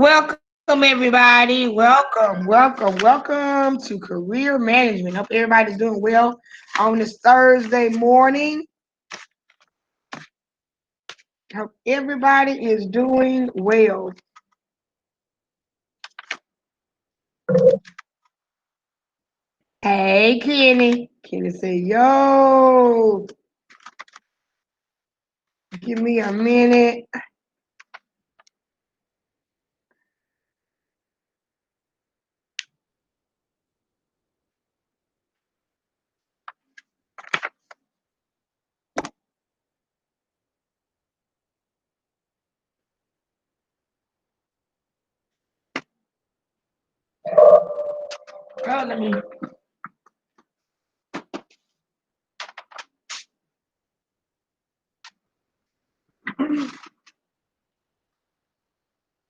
Welcome, everybody. Welcome to Career Management. Hope everybody's doing well on this Thursday morning. Hope everybody is doing well. Hey, Kenny. Kenny say, yo, give me a minute. Oh, let me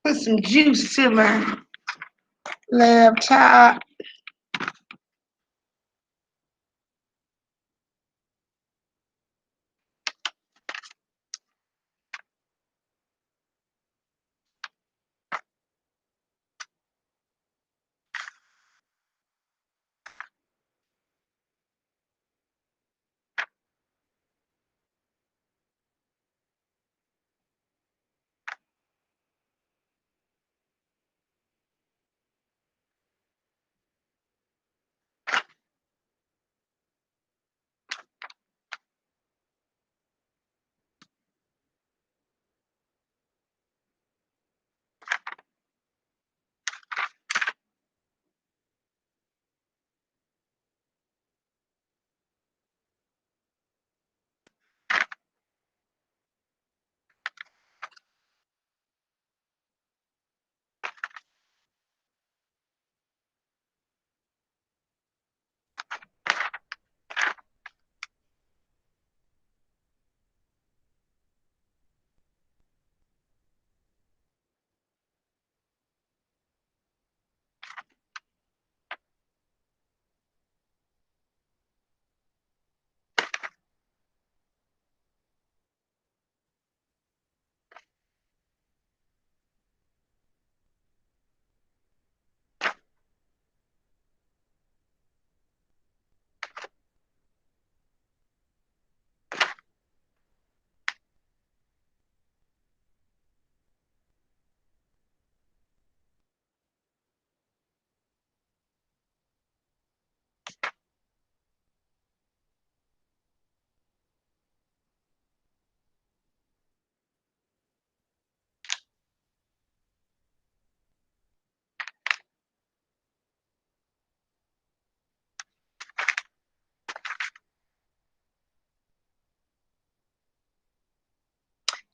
put some juice to my laptop.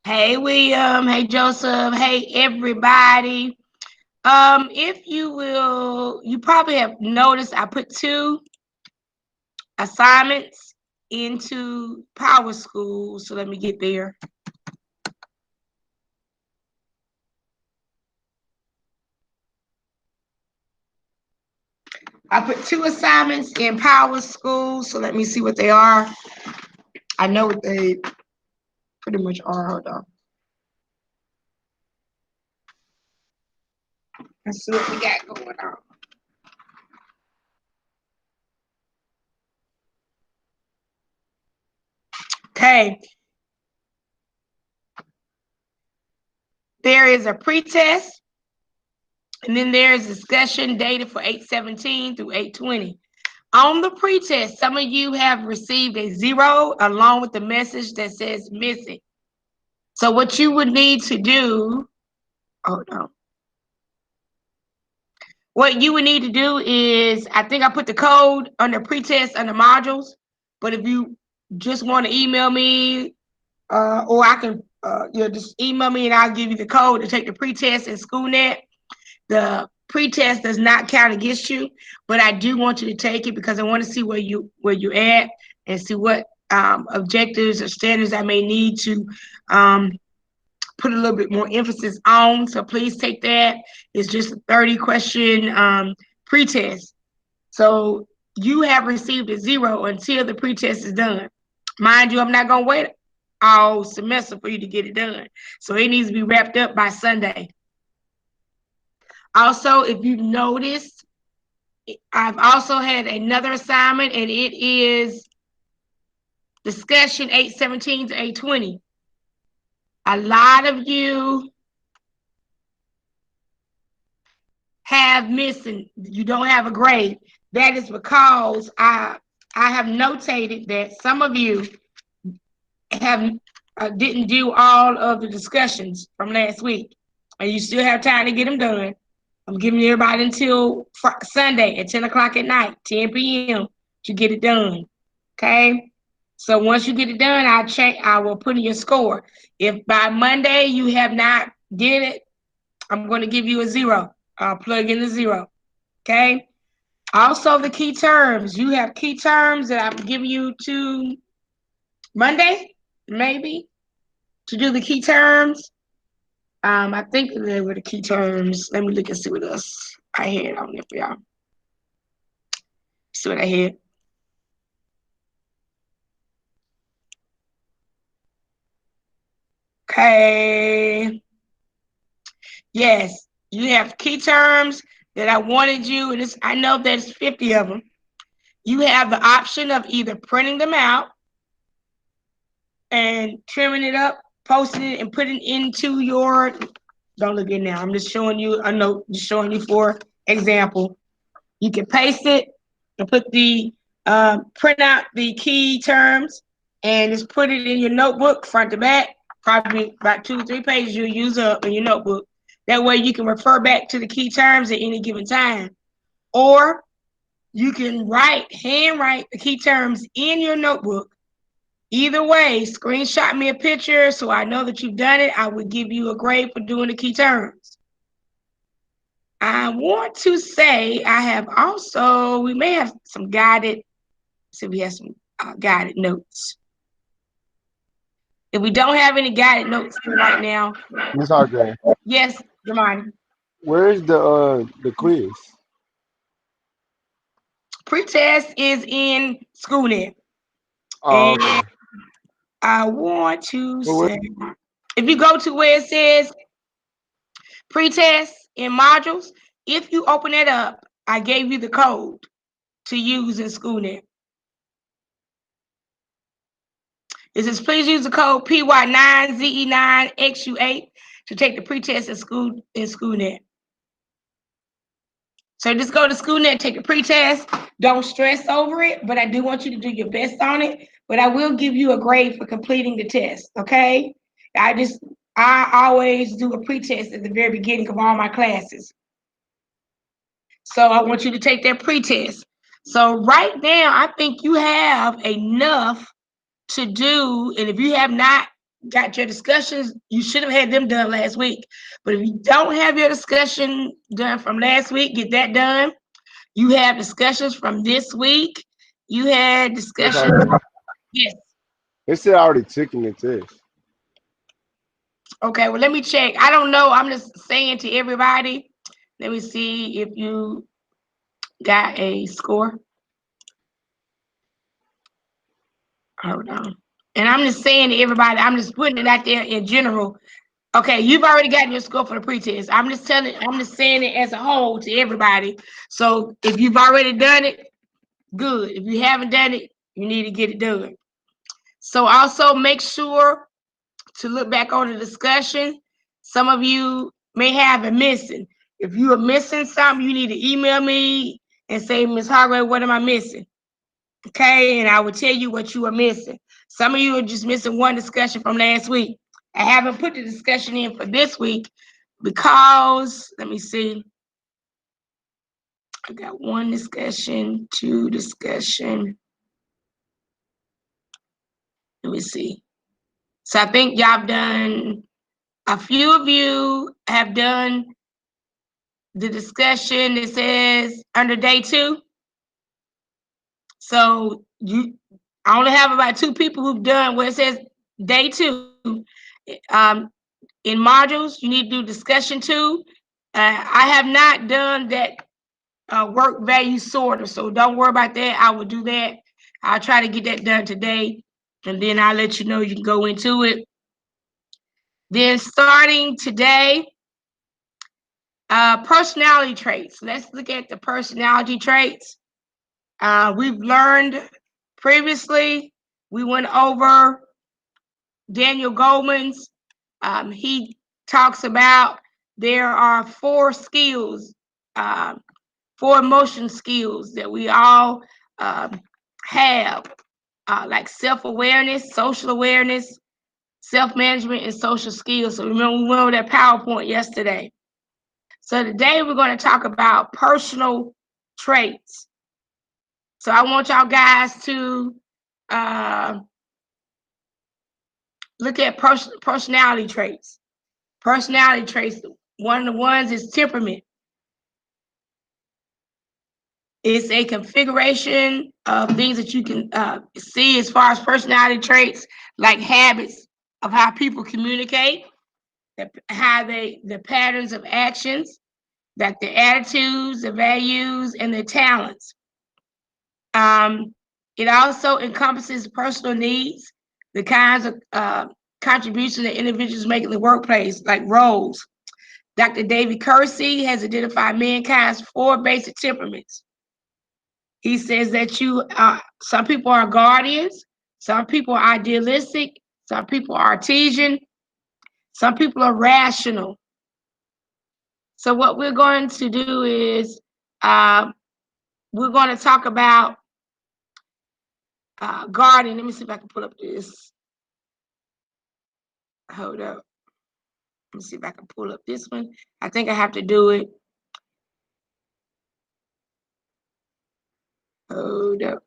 Hey, William. Hey, Joseph. Hey, everybody. If you will, you probably have noticed I put two assignments into Power School. So let me get there. I put two assignments in Power School. So let me see what they are. I know what they pretty much are. Hold on. Let's see what we got going on. Okay. There is a pretest, and then there is discussion dated for 8/17 through 8/20. On the pretest, some of you have received a 0 along with the message that says missing. So what you would need to do, hold on. What you would need to do is, I think I put the code under pretest under modules, but if you just want to email me, or I can, just email me and I'll give you the code to take the pretest in SchoolNet. The pretest does not count against you, but I do want you to take it because I want to see where you're at and see what objectives or standards I may need to put a little bit more emphasis on. So please take that. It's just a 30-question pretest. So you have received a 0 until the pretest is done. Mind you, I'm not going to wait all semester for you to get it done. So it needs to be wrapped up by Sunday. Also, if you've noticed, I've also had another assignment, and it is discussion 817 to 820. A lot of you have missing. You don't have a grade. That is because I have notated that some of you have didn't do all of the discussions from last week, and you still have time to get them done. I'm giving everybody until Sunday at 10 o'clock at night, 10 p.m. to get it done. Okay? So once you get it done, I will put in your score. If by Monday you have not did it, I'm going to give you a 0. I'll plug in the 0. Okay? Also, the key terms. You have key terms that I'm giving you to Monday, maybe, to do the key terms. I think they were the key terms. Let me look and see what else I had on there for y'all. See what I had. Okay. Yes, you have key terms that I wanted you, and I know there's 50 of them. You have the option of either printing them out and trimming it up, posting it, and putting it into your. Don't look in now. I'm just showing you a note, just showing you for example. You can paste it and put the print out the key terms and just put it in your notebook front to back. Probably about 2 or 3 pages you'll use up in your notebook. That way you can refer back to the key terms at any given time. Or you can handwrite the key terms in your notebook. Either way, screenshot me a picture so I know that you've done it. I would give you a grade for doing the key terms. I want to say I have also, we may have some guided, so we have some guided notes. If we don't have any guided notes right now. Miss Hargrave, Yes, Ramani. where's the quiz? Pretest is in SchoolNet. Oh, And okay. I want to Well, say, if you go to where it says pretest in modules, if you open it up, I gave you the code to use in SchoolNet. It says, please use the code PY9ZE9XU8 to take the pretest in SchoolNet. So just go to SchoolNet, take a pretest. Don't stress over it, but I do want you to do your best on it. But I will give you a grade for completing the test, okay? I always do a pretest at the very beginning of all my classes. So I want you to take that pretest. So right now, I think you have enough to do, and if you have not got your discussions, you should have had them done last week. But if you don't have your discussion done from last week, get that done. You have discussions from this week. You had Miss discussions. Hargrave, Yes. they said I already taken the test. Okay, well, let me check. I don't know. I'm just saying to everybody. Let me see if you got a score. Hold on. And I'm just saying to everybody, I'm just putting it out there in general. Okay, you've already gotten your score for the pretest. I'm just saying it as a whole to everybody. So if you've already done it, good. If you haven't done it, you need to get it done. So also make sure to look back on the discussion. Some of you may have it missing. If you are missing something, you need to email me and say, Ms. Hargrave, what am I missing? Okay, and I will tell you what you are missing. Some of you are just missing one discussion from last week. I haven't put the discussion in for this week because, let me see, I got 1 discussion, 2 discussion. Let me see. So I think y'all have done, a few of you have done the discussion that says under day 2. So I only have about 2 people who've done where it says day 2. In modules, you need to do discussion 2. I have not done that work value sorter, so don't worry about that. I will do that. I'll try to get that done today, and then I'll let you know you can go into it. Then starting today, Personality traits. Let's look at the personality traits. We've learned previously, we went over Daniel Goleman's. He talks about there are 4 skills, uh, 4 emotion skills that we all have, like self-awareness, social awareness, self-management, and social skills. So remember, we went over that PowerPoint yesterday. So today we're going to talk about personal traits. So I want y'all guys to uh, look at personality traits. Personality traits. One of the ones is temperament. It's a configuration of things that you can see as far as personality traits, like habits of how people communicate, the patterns of actions, like the attitudes, the values, and the talents. Um, it also encompasses personal needs, the kinds of contributions that individuals make in the workplace, like roles. Dr. David Kersey has identified mankind's 4 basic temperaments. He says that some people are guardians, some people are idealistic, some people are artesian, some people are rational. So what we're going to do is we're going to talk about guardian. Let me see if I can pull up this. Hold up. Let me see if I can pull up this one. I think I have to do it. Hold up.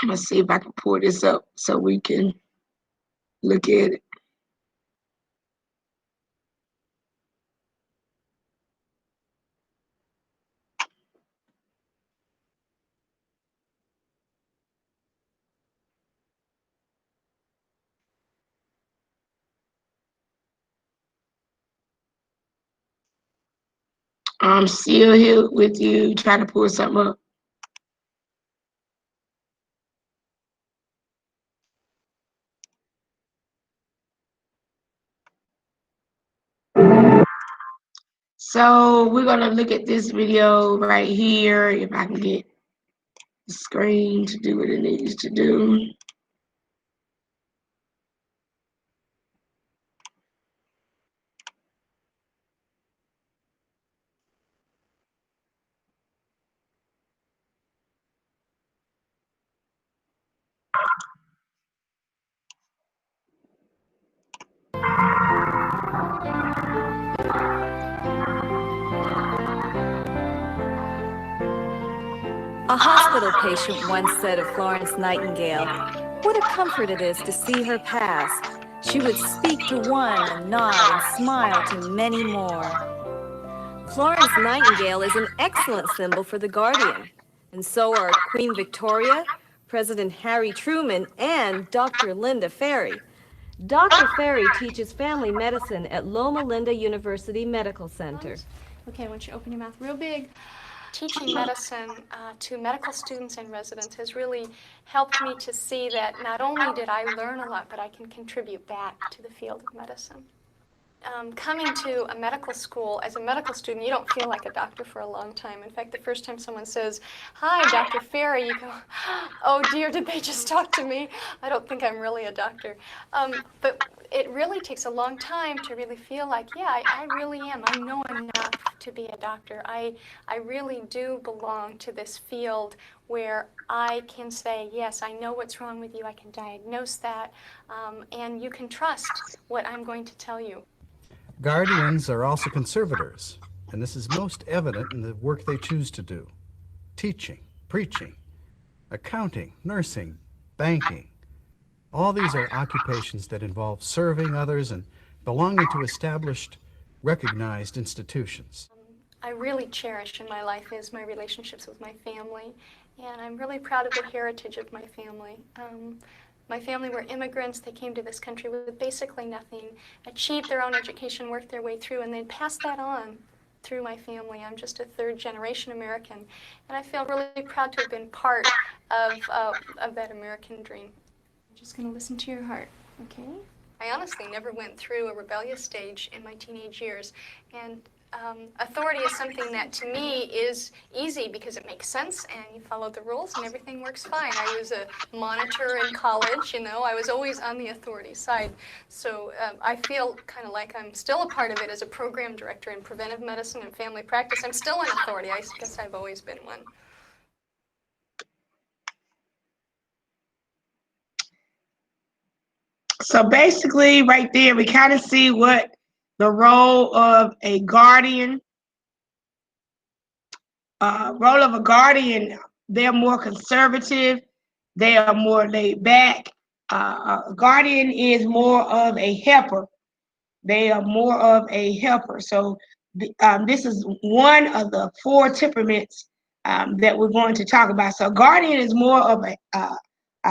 I'm going to see if I can pull this up so we can look at it. I'm still here with you, trying to pull something up. So we're going to look at this video right here, if I can get the screen to do what it needs to do. A hospital patient once said of Florence Nightingale, "What a comfort it is to see her pass. She would speak to one and nod and smile to many more." Florence Nightingale is an excellent symbol for the Guardian, and so are Queen Victoria, President Harry Truman, and Dr. Linda Ferry. Dr. Ferry teaches family medicine at Loma Linda University Medical Center. Okay, I want you to open your mouth real big. Teaching medicine to medical students and residents has really helped me to see that not only did I learn a lot, but I can contribute back to the field of medicine. Coming to a medical school, as a medical student, you don't feel like a doctor for a long time. In fact, the first time someone says, "Hi, Dr. Ferry," you go, "Oh dear, did they just talk to me? I don't think I'm really a doctor." But it really takes a long time to really feel like, yeah, I really am. I know enough to be a doctor. I really do belong to this field where I can say, yes, I know what's wrong with you. I can diagnose that, and you can trust what I'm going to tell you. Guardians are also conservators, and this is most evident in the work they choose to do. Teaching, preaching, accounting, nursing, banking. All these are occupations that involve serving others and belonging to established, recognized institutions. I really cherish in my life is my relationships with my family, and I'm really proud of the heritage of my family. My family were immigrants. They came to this country with basically nothing, achieved their own education, worked their way through, and then passed that on through my family. I'm just a third-generation American, and I feel really proud to have been part of that American dream. I'm just going to listen to your heart, okay? I honestly never went through a rebellious stage in my teenage years, and authority is something that to me is easy because it makes sense and you follow the rules and everything works fine. I was a monitor in college, you know, I was always on the authority side. So I feel kind of like I'm still a part of it as a program director in preventive medicine and family practice. I'm still an authority. I guess I've always been one. So basically, right there, we kind of see what the role of a guardian. Role of a guardian, they're more conservative. They are more laid back. A guardian is more of a helper. They are more of a helper. So this is one of the 4 temperaments that we're going to talk about. So guardian is more of a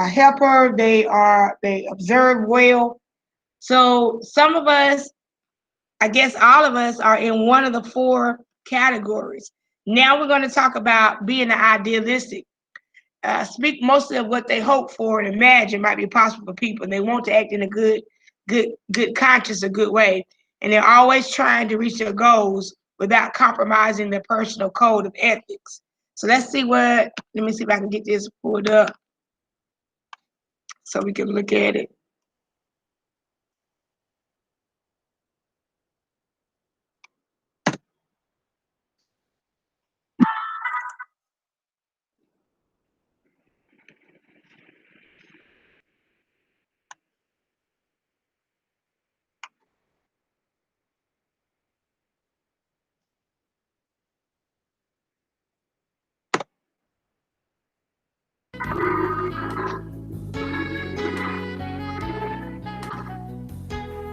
helper. They observe well. So some of us, I guess all of us, are in one of the 4 categories. Now we're going to talk about being idealistic. Speak mostly of what they hope for and imagine might be possible for people. And they want to act in a good conscious, a good way. And they're always trying to reach their goals without compromising their personal code of ethics. So let me see if I can get this pulled up so we can look at it.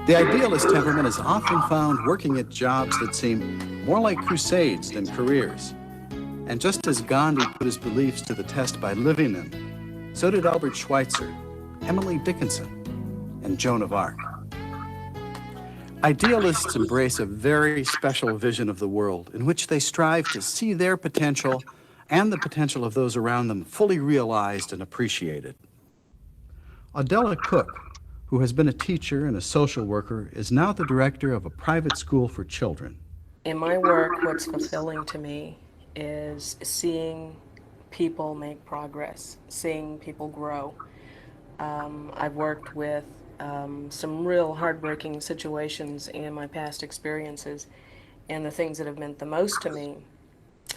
The idealist temperament is often found working at jobs that seem more like crusades than careers. And just as Gandhi put his beliefs to the test by living them, so did Albert Schweitzer, Emily Dickinson, and Joan of Arc. Idealists embrace a very special vision of the world in which they strive to see their potential and the potential of those around them fully realized and appreciated. Adela Cook, who has been a teacher and a social worker, is now the director of a private school for children. In my work, what's fulfilling to me is seeing people make progress, seeing people grow. I've worked with some real heartbreaking situations in my past experiences, and the things that have meant the most to me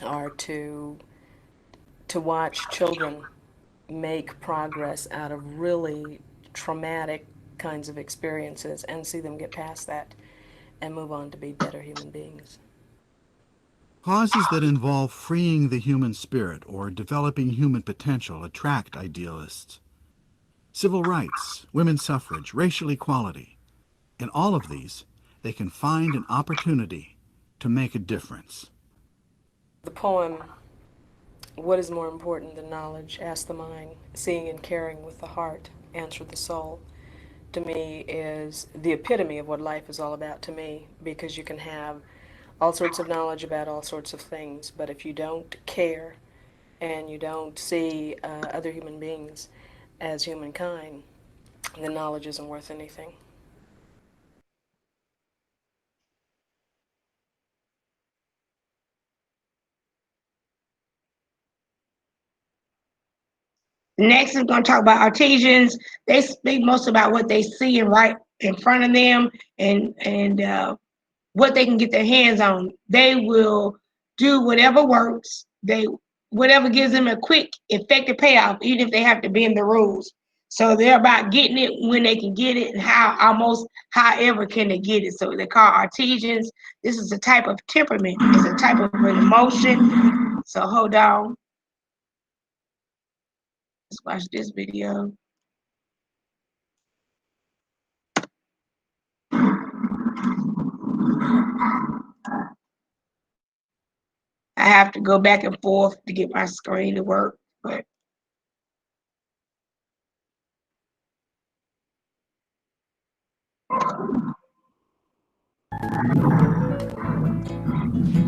are to watch children make progress out of really traumatic kinds of experiences and see them get past that and move on to be better human beings. Causes that involve freeing the human spirit or developing human potential attract idealists. Civil rights, women's suffrage, racial equality. In all of these, they can find an opportunity to make a difference. The poem, "What is more important than knowledge? Ask the mind. Seeing and caring with the heart, answer the soul," to me is the epitome of what life is all about to me, because you can have all sorts of knowledge about all sorts of things, but if you don't care and you don't see other human beings as humankind, the knowledge isn't worth anything. Next is going to talk about artisans. They speak most about what they see and right in front of them and what they can get their hands on. They will do whatever works. Whatever gives them a quick, effective payoff, even if they have to bend the rules. So they're about getting it when they can get it and however can they get it. So they're called artisans. This is a type of temperament. It's a type of an emotion. So hold on. Let's watch this video. I have to go back and forth to get my screen to work, but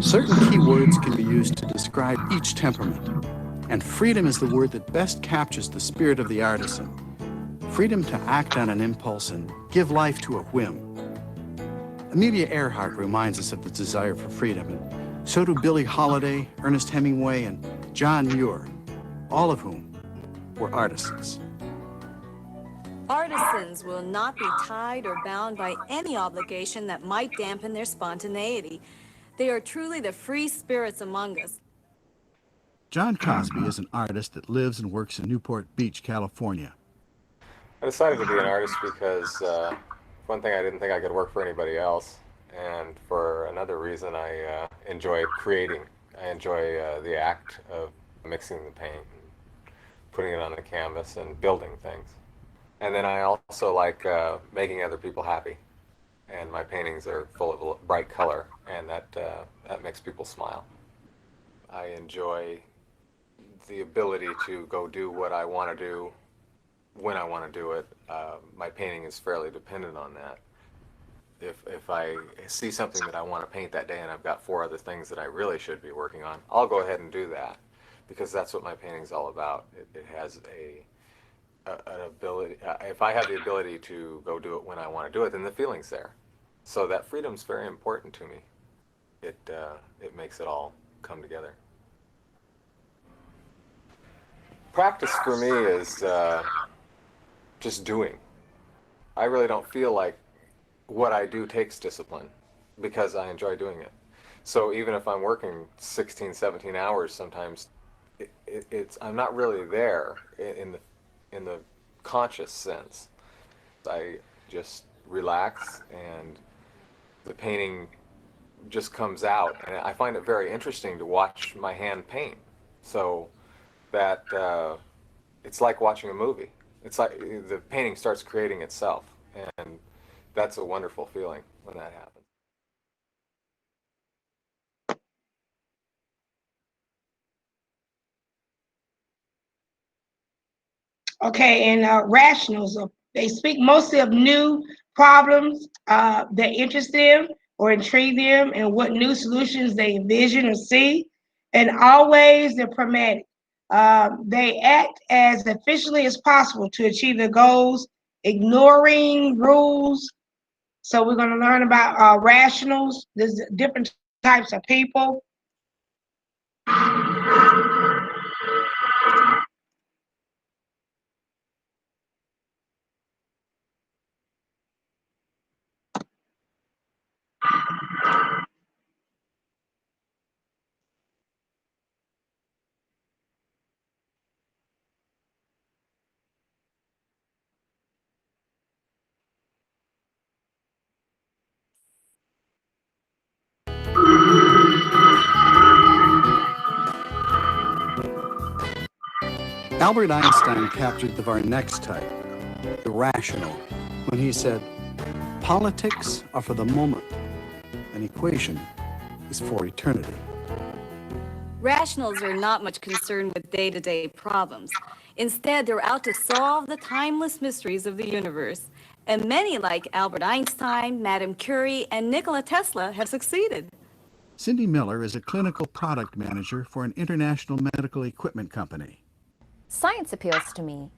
Certain key words can be used to describe each temperament, and freedom is the word that best captures the spirit of the artisan. freedom to act on an impulse and give life to a whim. Amelia Earhart reminds us of the desire for freedom, and so do Billie Holiday, Ernest Hemingway, and John Muir, all of whom were artisans. Artisans will not be tied or bound by any obligation that might dampen their spontaneity. They are truly the free spirits among us. John Cosby is an artist that lives and works in Newport Beach, California. I decided to be an artist because one thing, I didn't think I could work for anybody else, and for another reason, I enjoy creating. I enjoy the act of mixing the paint, and putting it on the canvas, and building things. And then I also like making other people happy, and my paintings are full of bright color, and that makes people smile. I enjoy the ability to go do what I want to do when I want to do it. My painting is fairly dependent on that. If I see something that I want to paint that day and I've got 4 other things that I really should be working on, I'll go ahead and do that, because that's what my painting's all about. It has an ability. If I have the ability to go do it when I want to do it, then the feeling's there. So that freedom's very important to me. It makes it all come together. Practice for me is just doing. I really don't feel like what I do takes discipline, because I enjoy doing it. So even if I'm working 16, 17 hours sometimes, I'm not really there in the conscious sense. I just relax and the painting just comes out, and I find it very interesting to watch my hand paint. So that it's like watching a movie. It's like the painting starts creating itself, and that's a wonderful feeling when that happens. Okay, and rationals. They speak mostly of new problems that interest them or intrigue them, and what new solutions they envision or see. And always they're pragmatic. They act as efficiently as possible to achieve their goals, ignoring rules. So we're going to learn about rationals. There's different types of people. Albert Einstein captured our next type, the rational, when he said, "Politics are for the moment, an equation is for eternity." Rationals are not much concerned with day-to-day problems. Instead, they're out to solve the timeless mysteries of the universe. And many, like Albert Einstein, Madame Curie, and Nikola Tesla, have succeeded. Cindy Miller is a clinical product manager for an international medical equipment company. Science appeals to me,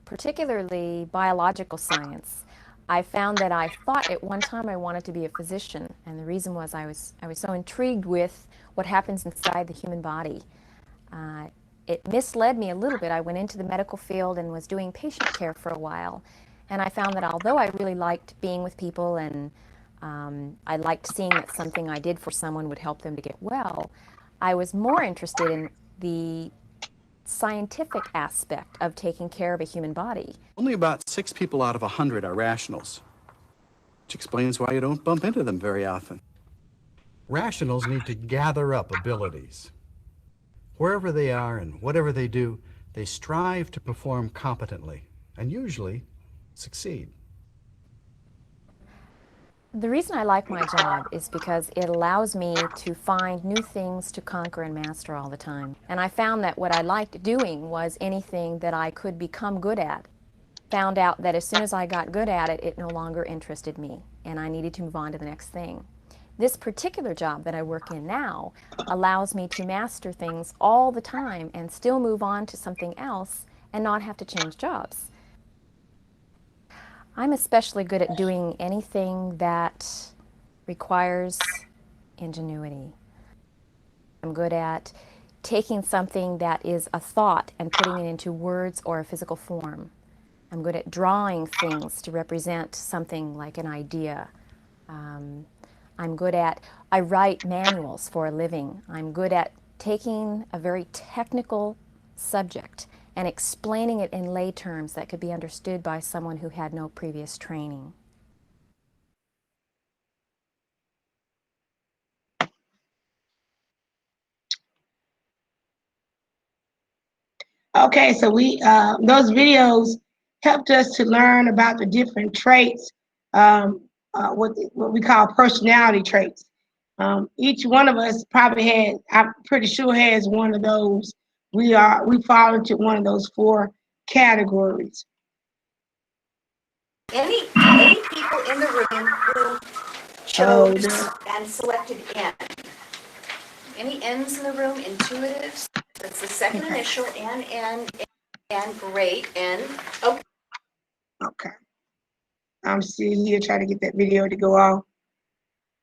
particularly biological science. I found that I thought at one time I wanted to be a physician, and the reason was I was so intrigued with what happens inside the human body. It misled me a little bit. I went into the medical field and was doing patient care for a while, and I found that although I really liked being with people and I liked seeing that something I did for someone would help them to get well, I was more interested in the scientific aspect of taking care of a human body. Only about 6 people out of 100 are rationals, which explains why you don't bump into them very often. Rationals need to gather up abilities. Wherever they are and whatever they do, they strive to perform competently and usually succeed. The reason I like my job is because it allows me to find new things to conquer and master all the time. And I found that what I liked doing was anything that I could become good at. Found out that as soon as I got good at it, it no longer interested me, and I needed to move on to the next thing. This particular job that I work in now allows me to master things all the time and still move on to something else and not have to change jobs. I'm especially good at doing anything that requires ingenuity. I'm good at taking something that is a thought and putting it into words or a physical form. I'm good at drawing things to represent something like an idea. Um, I'm good at, I write manuals for a living. I'm good at taking a very technical subject and explaining it in lay terms that could be understood by someone who had no previous training. Okay, so we those videos helped us to learn about the different traits, what we call personality traits. Each one of us probably had, I'm pretty sure, has one of those. We fall into one of those four categories. Any people in the room who Oh, chose and selected N? Any N's in the room? Intuitives? That's the second okay, initial, N, great, N. Okay. okay. I'm still here trying to get that video to go off.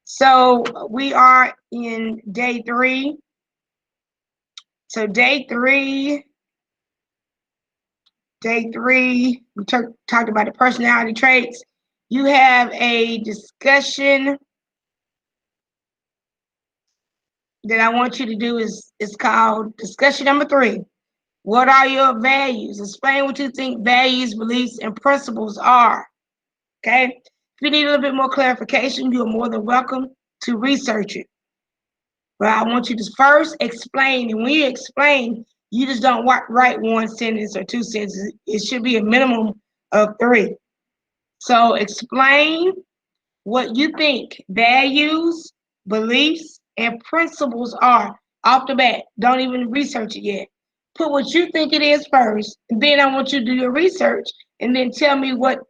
So we are in day 3. So day three, we talked about the personality traits. You have a discussion that I want you to do is called discussion number 3. What are your values? Explain what you think values, beliefs, and principles are. Okay? If you need a little bit more clarification, you are more than welcome to research it. But I want you to first explain, and when you explain, you just don't write one sentence or two sentences. It should be a minimum of 3. So explain what you think values, beliefs, and principles are off the bat. Don't even research it yet. Put what you think it is first, and then I want you to do your research, and then tell me what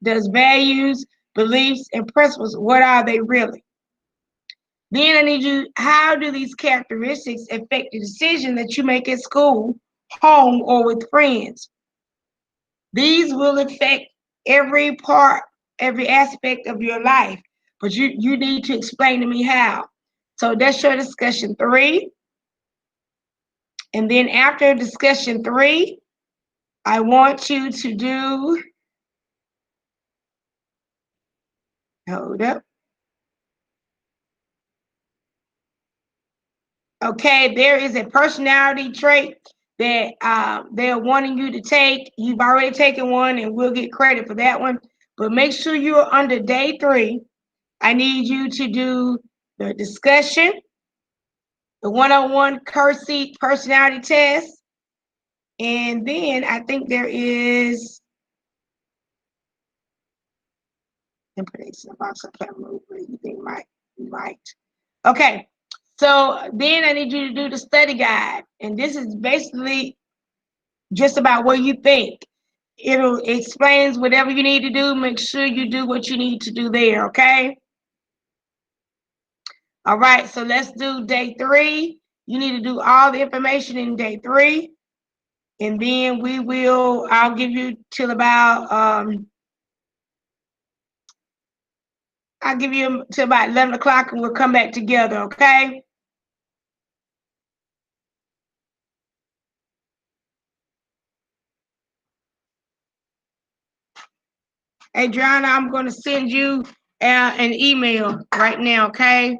does values, beliefs, and principles, what are they really? Then I need you, how do these characteristics affect the decision that you make at school, home, or with friends? These will affect every part, every aspect of your life, but you need to explain to me how. So that's your discussion 3. And then after discussion 3, I want you to do, hold up. Okay, there is a personality trait that they're wanting you to take. You've already taken one, and we'll get credit for that one. But make sure you're under day 3. I need you to do the discussion, the one-on-one Cursey personality test, and then I think there is information about some camera where you think might. Okay, so then I need you to do the study guide, and this is basically just about what you think. It'll explains whatever you need to do. Make sure you do what you need to do there, okay? All right, so let's do day 3. You need to do all the information in day 3. And then I'll give you till about, I'll give you till about 11 o'clock and we'll come back together, okay? Adriana, I'm going to send you an email right now, okay?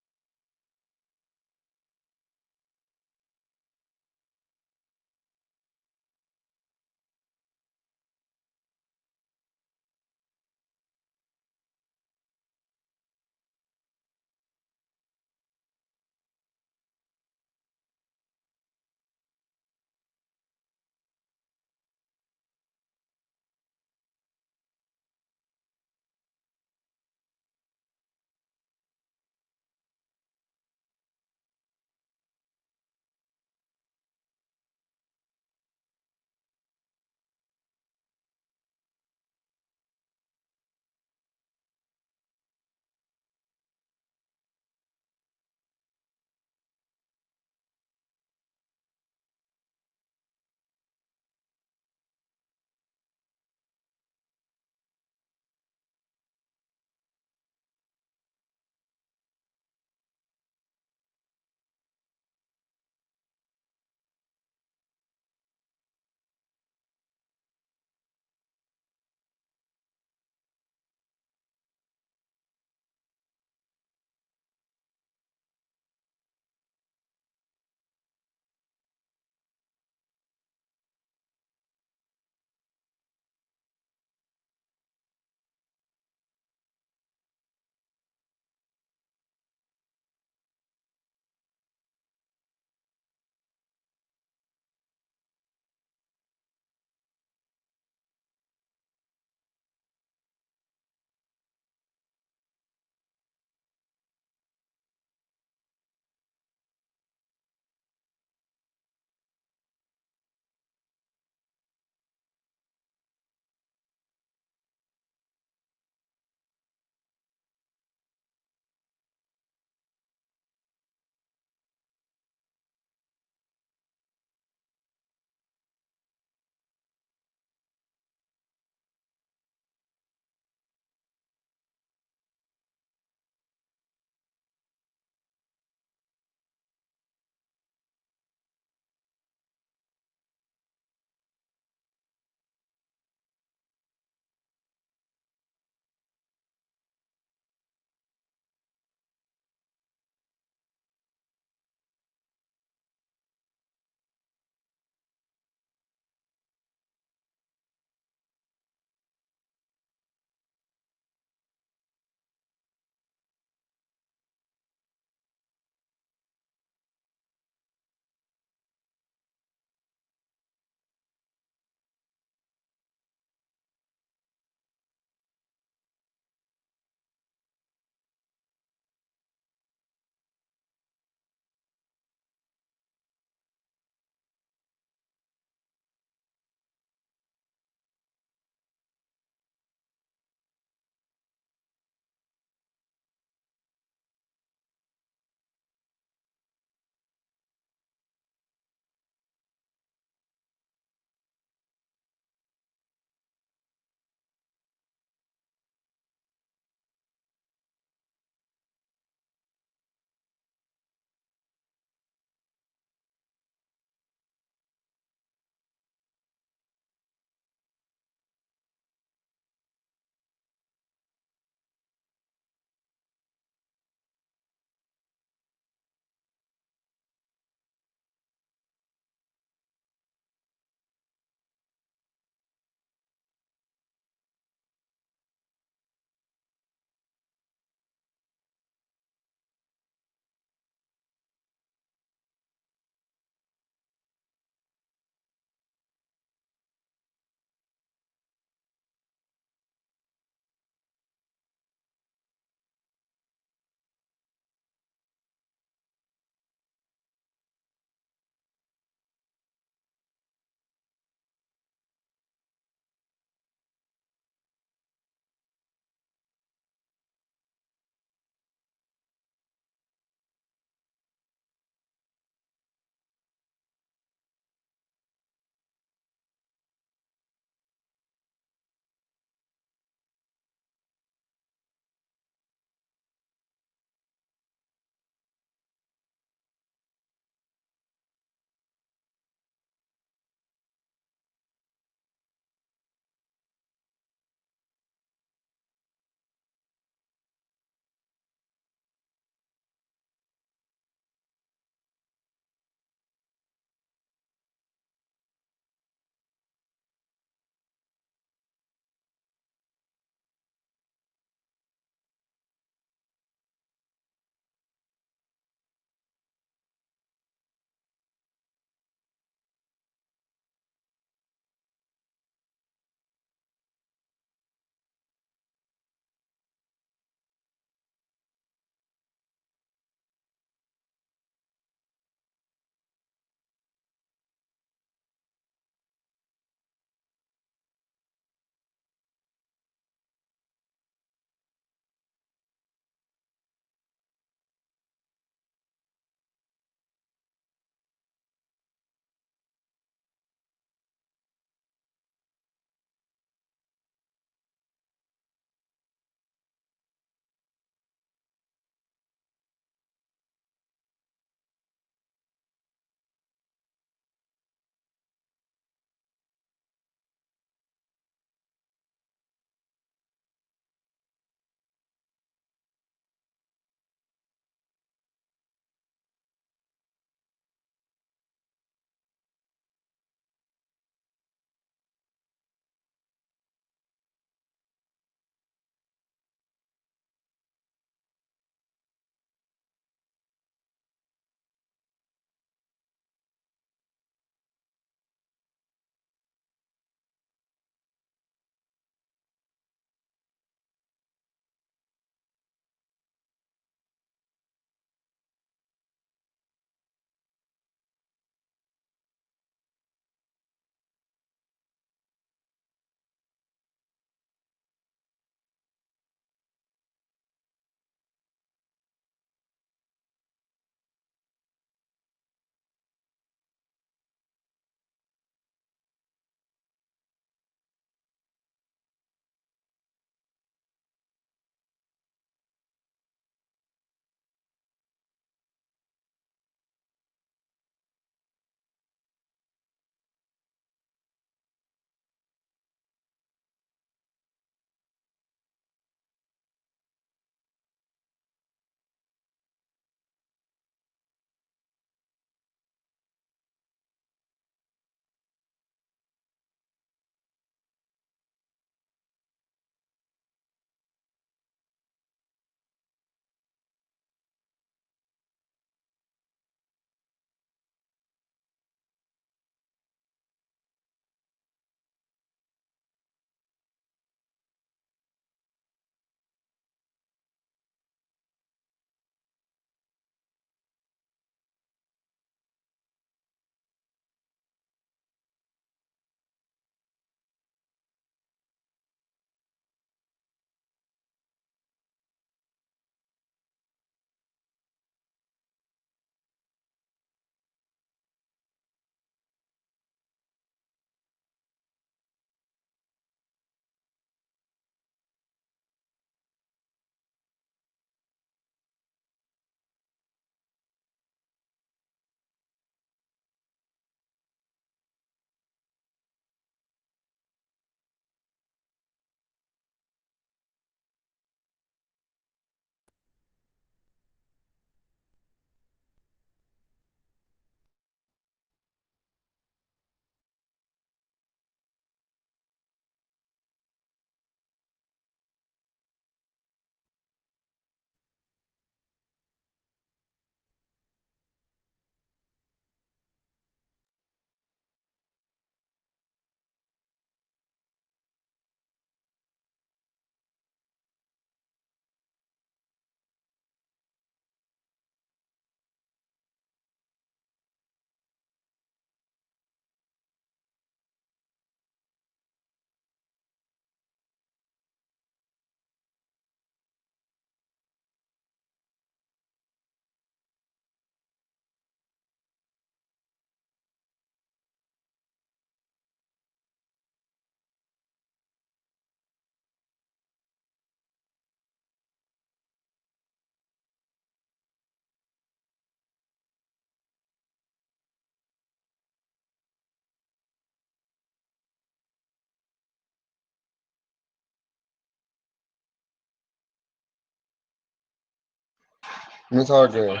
Miss Hargrave.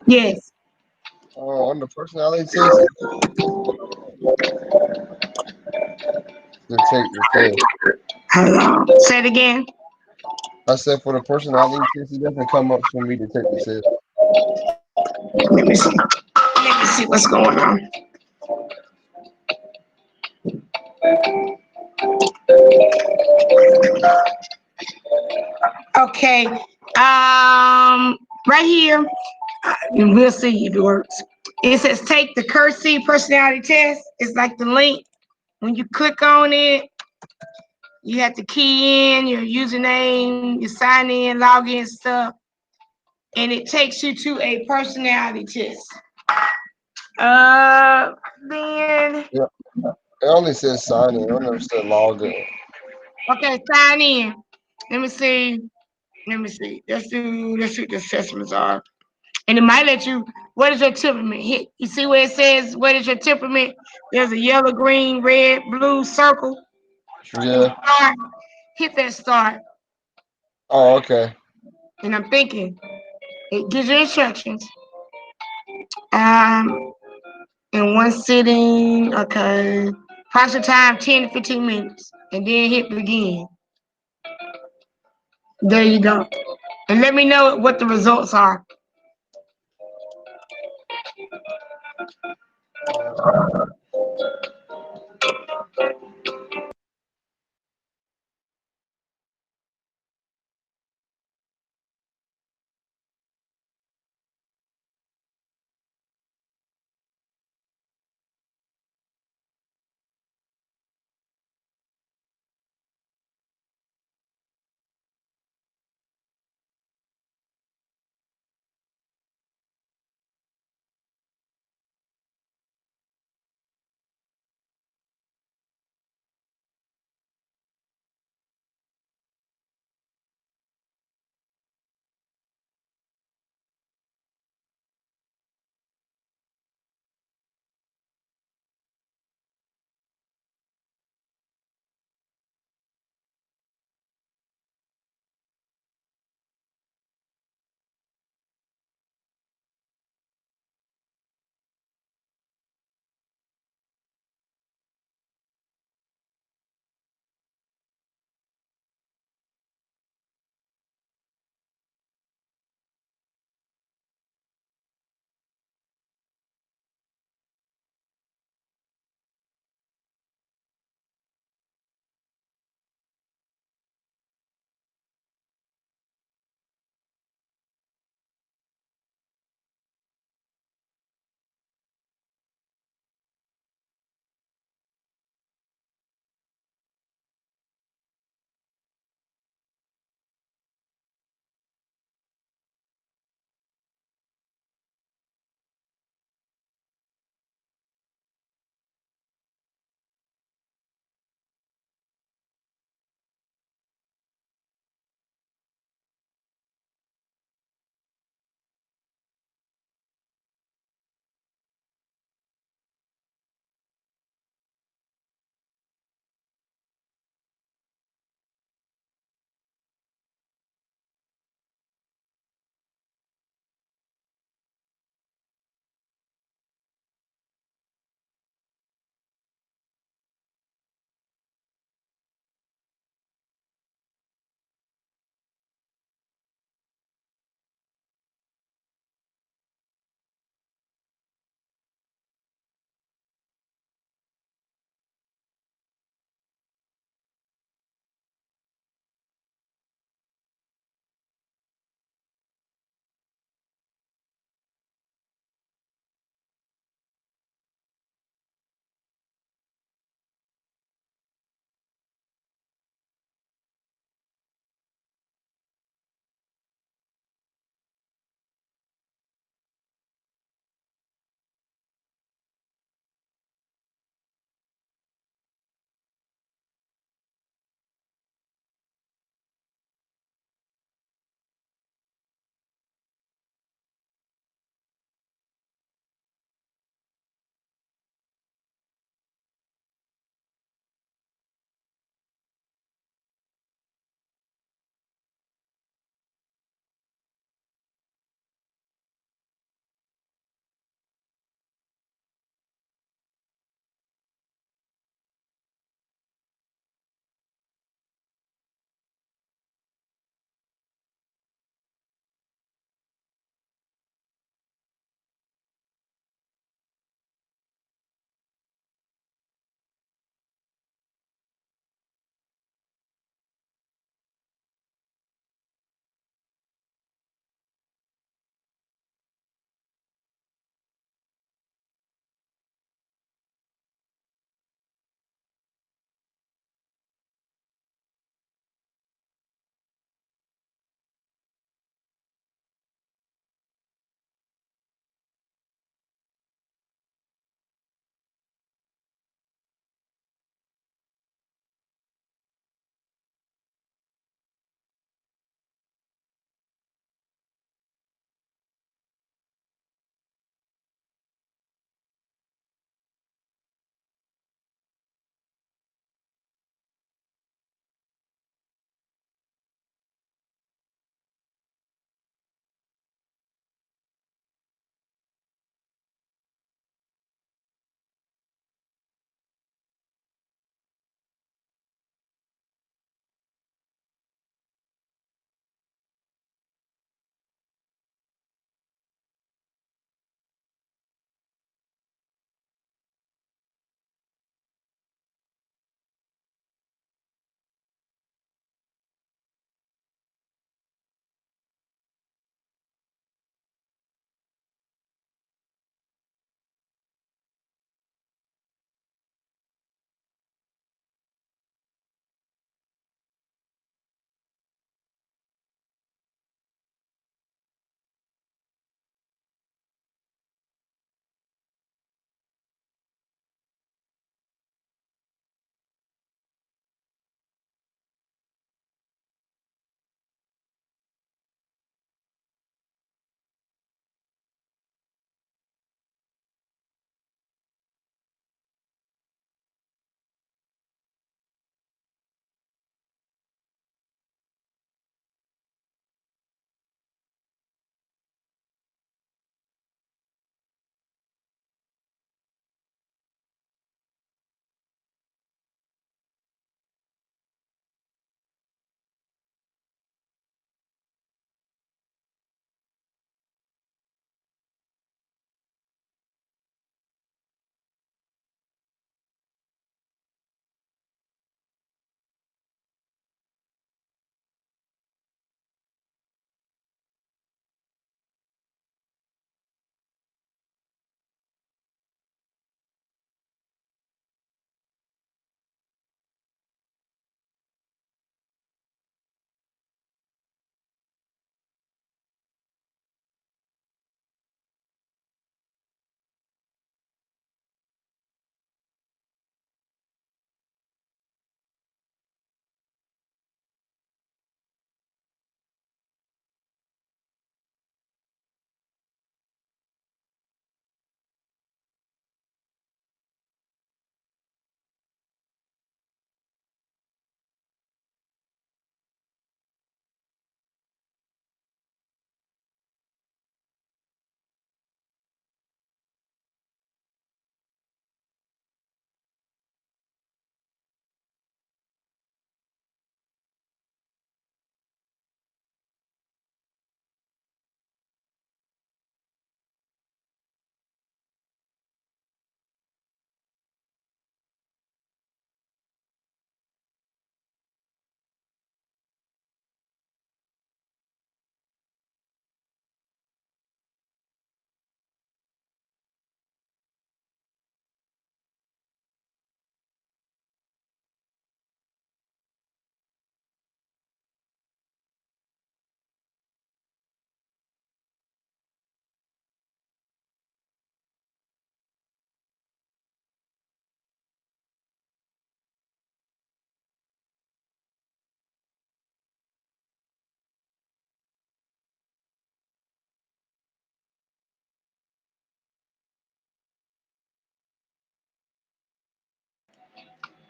Yes. On the personality test, to take the test. Hold on. Say it again. I said for the personality test, it doesn't come up for me to take the test. Let me see. Let me see what's going on. Okay. Right here, and we'll see if it works. It says take the Cursey personality test. It's like the link. When you click on it, you have to key in your username, you sign in, log in stuff, and it takes you to a personality test. Then Yeah, it only says sign in. I never said log in. okay, sign in. Let me see. Let me see. Let's see what the assessments are. And it might let you, what is your temperament? Hit. You see where it says, what is your temperament? There's a yellow, green, red, blue circle. And Yeah. start. Hit that start. Oh, okay. And I'm thinking, it gives you instructions. Um, in one sitting, okay. Process time 10 to 15 minutes. And then hit begin. There you go. And let me know what the results are.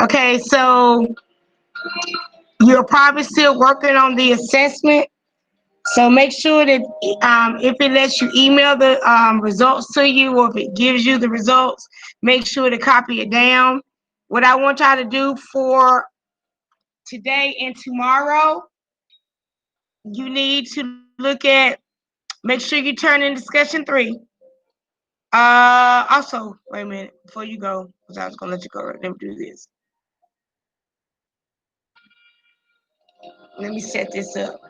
Okay, so you're probably still working on the assessment. So make sure that if it lets you email the results to you, or if it gives you the results, make sure to copy it down. What I want y'all to do for today and tomorrow, you need to look at, make sure you turn in discussion 3. Also, wait a minute before you go, because I was gonna let you go. Let me do this. Let me set this up.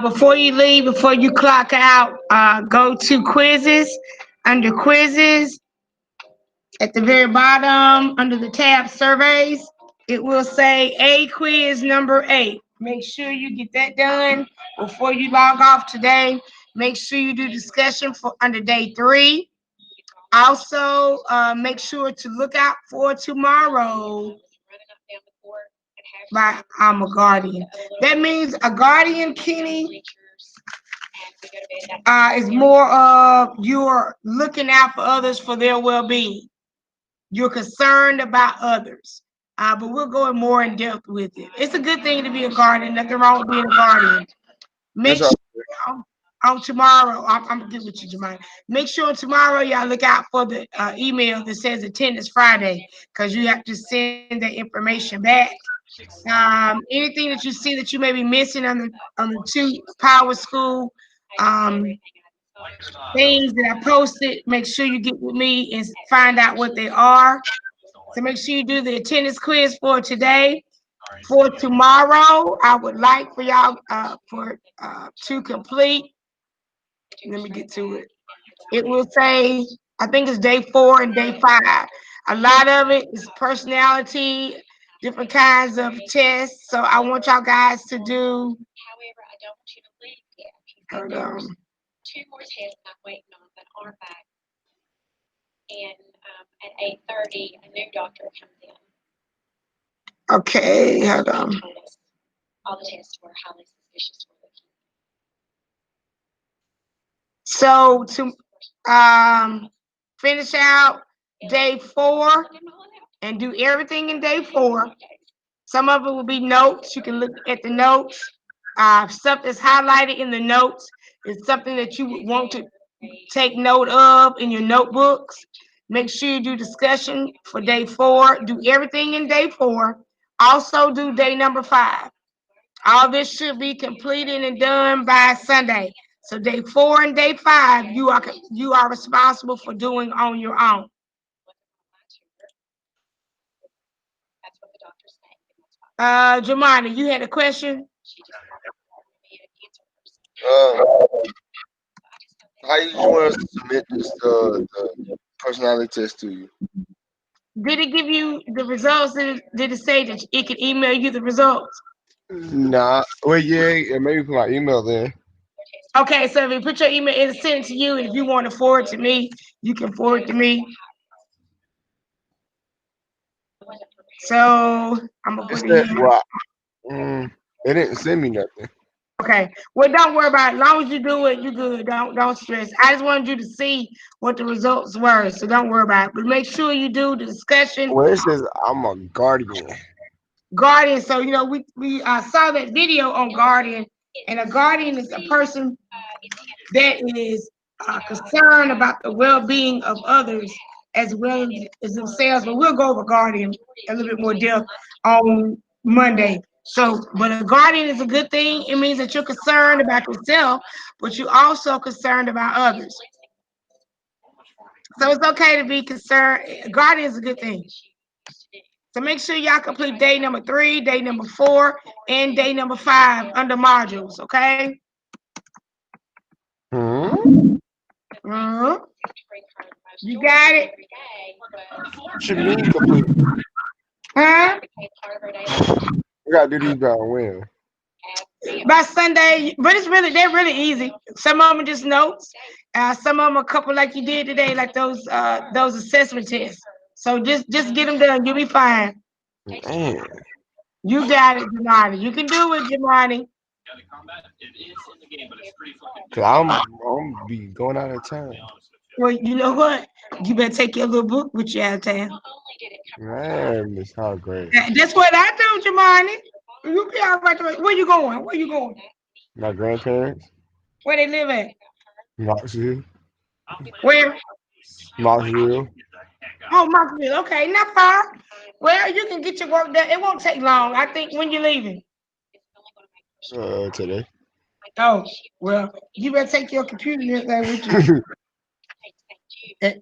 Before you leave, before you clock out, go to quizzes. Under quizzes, at the very bottom, under the tab surveys, it will say A quiz number 8. Make sure you get that done before you log off today. Make sure you do discussion for under day 3. Also, make sure to look out for tomorrow by I'm a guardian. That means a guardian, Kenny, is more of you're looking out for others for their well-being. You're concerned about others. But we'll go more in depth with it. It's a good thing to be a guardian. Nothing wrong with being a guardian. Make Yes, sure on tomorrow, I'm good with you, Jemima. Make sure tomorrow y'all look out for the email that says attendance Friday, because you have to send that information back. Anything that you see that you may be missing on the 2 Power School things that I posted, make sure you get with me and find out what they are. So make sure you do the attendance quiz for today. For tomorrow, I would like for y'all to complete. Let me get to it. It will say, I think it's day 4 and day 5. A lot of it is personality, different kinds of tests. So I want y'all guys to do. Hold on. Okay, hold on. So to finish out day 4 and do everything in day 4. Some of it will be notes. You can look at the notes. Stuff that's highlighted in the notes is something that you would want to take note of in your notebooks. Make sure you do discussion for day 4. Do everything in day 4. Also do day number 5. All this should be completed and done by Sunday. So day 4 and day 5, you are responsible for doing on your own. Jemima, you had a question? So How you want us to submit this the personality test to you? Did it give you the results? Did it say that it could email you the results? Nah. Well, yeah, maybe put my email there. Okay, so if you put your email, it'll send it to you. And if you want to forward to me, you can forward to me. So I'm gonna It put said, it here. well, they didn't send me nothing. Okay. Well, don't worry about it. As long as you do it, you good. Don't stress. I just wanted you to see what the results were. So don't worry about it. But make sure you do the discussion. Well, it says I'm a guardian. Guardian. So we saw that video on Guardian, and a guardian is a person that is concerned about the well-being of others as well as themselves. But we'll go over Guardian a little bit more depth on Monday. So, but a guardian is a good thing. It means that you're concerned about yourself, but you're also concerned about others. So it's okay to be concerned. A guardian is a good thing. So make sure y'all complete day number 3, day number 4, and day number 5 under modules, okay? Uh-huh. You got it? What you mean complete? Huh? We gotta do these by when? By Sunday, but they're really easy. Some of them are just notes. Some of them a couple like you did today, like those assessment tests. So just get them done. You'll be fine. Man, You got it, Jamani. You can do it, Jamani. cause I'm be going out of town. Well, you know what? You better take your little book with you out of town. Man, Miss Hargrave. That's what I do, Jamani. You be all right. Where you going? Where you going? My grandparents, Where they live at? Knoxville, Where? Knoxville. Oh, Marksville. Okay, not far. Well, you can get your work done. It won't take long. I think when you're leaving. Today. Oh, well, you better take your computer and everything with you.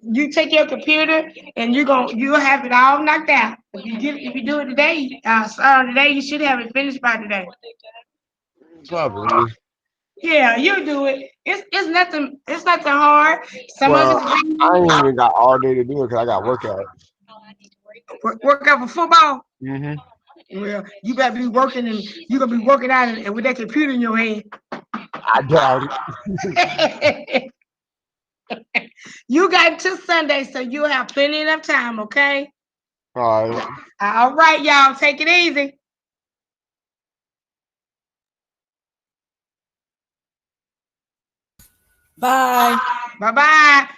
You take your computer and you'll have it all knocked out. If you do it today, today you should have it finished by today. Probably. Yeah, you'll do it. It's nothing hard. Some of Well, I ain't it's even got all day to do it because I got workout. work out for football. Mm-hmm. Well, you better be working and you're gonna be working out and with that computer in your hand. I doubt it. You got until Sunday, so you'll have plenty enough time, okay? All right. All right, y'all. Take it easy. Bye. Bye-bye.